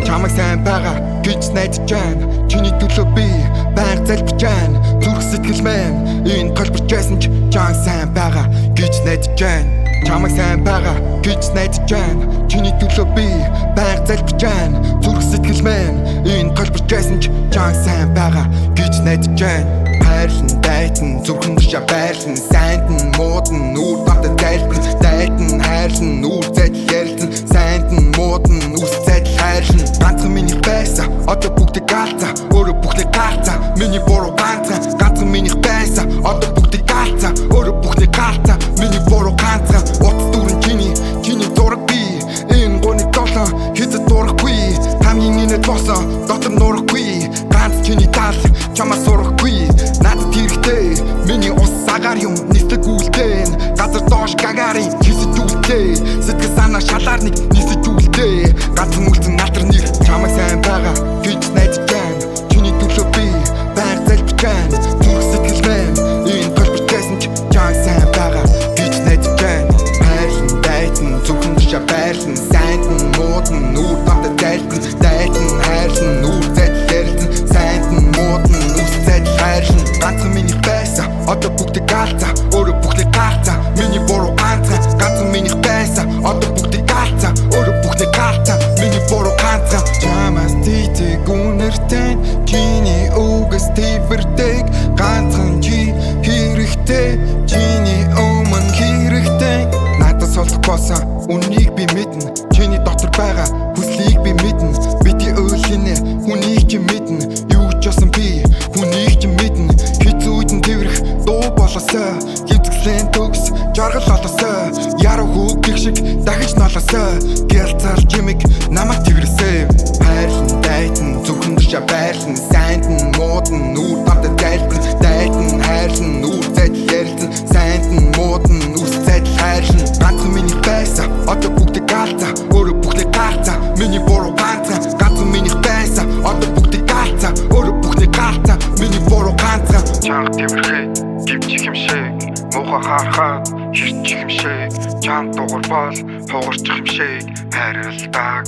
Чамайг сайн байгаа гэж найдаж байна. Чиний төлөө би байнга залбирч байна. Зүрх сэтгэл маань энэ толборч байсан ч чам сайн байгаа гэж найдаж байна. Чамайг сайн байгаа гэж найдаж байна. Чиний төлөө би байнга залбирч байна. Зүрх сэтгэл маань энэ толборч байсан ч чам сайн байгаа гэж найдаж байна. Хайрлан дайтан зүрхэн тушаа байрлан сайнд нь мууд нь үр дагтан зайлтан дайтан хайрлан үр зайдл ярилцсан сайнд нь мууд нь үс зайдл хайрлан ганцхан миний байсан одоо бүгдийг гаалцаа өөрөө бүхнийг гаалцаа миний буруу ганцхан миний байсан одоо бүгдийг гаалцаа өөрөө бүхнийг гаалцаа миний буруу ганцхан утас дүүрэн чиний зураг би энэ гоны долоо хэзээ дурахгүй хамгийн инээд босон дотор нурахгүй ганц чиний тал чамаа сурахгүй надад хэрэгтэй миний ус агаар юм нислэг үлдэн газар доош гагарин хийсэж үлдээ сэтгэл санаа шалаар нэг нисэж үлдээ ганцхан үлдэн натар нэр чамайг сайн байгаа гэж найдаж байна. Чиний төлөө би байнга залбирч байна. Зүрх сэтгэл маань энэ толборч байсан ч чамайг сайн байгаа гэж найдаж байна. Хайрлан дайтан зүрхэн тушаа байрлан сайнд нь мууд нь үр дагтан зайлтан дайтан хайрлан үр зайдл ярилцсан сайнд нь мууд нь үс зайдл хайрлан ганцхан миний байсан одоо бүгдийг гаалцаа өөрөө бүхнийг гаалцаа миний буруу ганцхан миний байсан одоо бүгдийг гаалцаа өөрөө бүхнийг гаалцаа миний буруу ганцхан чамаас тийг үнэртэй чиний үгээс твэрдэг ганцхан чи хэрэгтэй чиний өмнө хэрэгтэй надад солих болсон үннийг би мэднэ чиний дотор байгаа хүслийг би мэднэ бидний өөлийнэ хүнийг чи мэднэ юу ч болсон би хүнийг чи мэднэ хэцүү үед нь тэрх дуу болосоо хэмцгэлэн төгс жаргал олосоо яруу хүүг шиг дахиж noloсоо гялцаар чимиг намайг тэрсээ хайрлан дайтан зүрхэн тушаа байрлан сайнд нь мууд нь үр дагтан зайлтан дайтан хайрлан үр зайдл ярилцсан сайнд нь мууд нь үс зайдл хайрлан ганцхан миний байсан одоо бүгдийг гаалцаа өөрөө бүхнийг гаалцаа миний буруу ганцхан миний байсан одоо бүгдийг гаалцаа өөрөө бүхнийг гаалцаа миний буруу ганцхан чанга тэмэрхэд гівчих юм шиг муухай харахад хирчих юм шиг чам дугур бол хугарчих юм шиг хайрлалдаг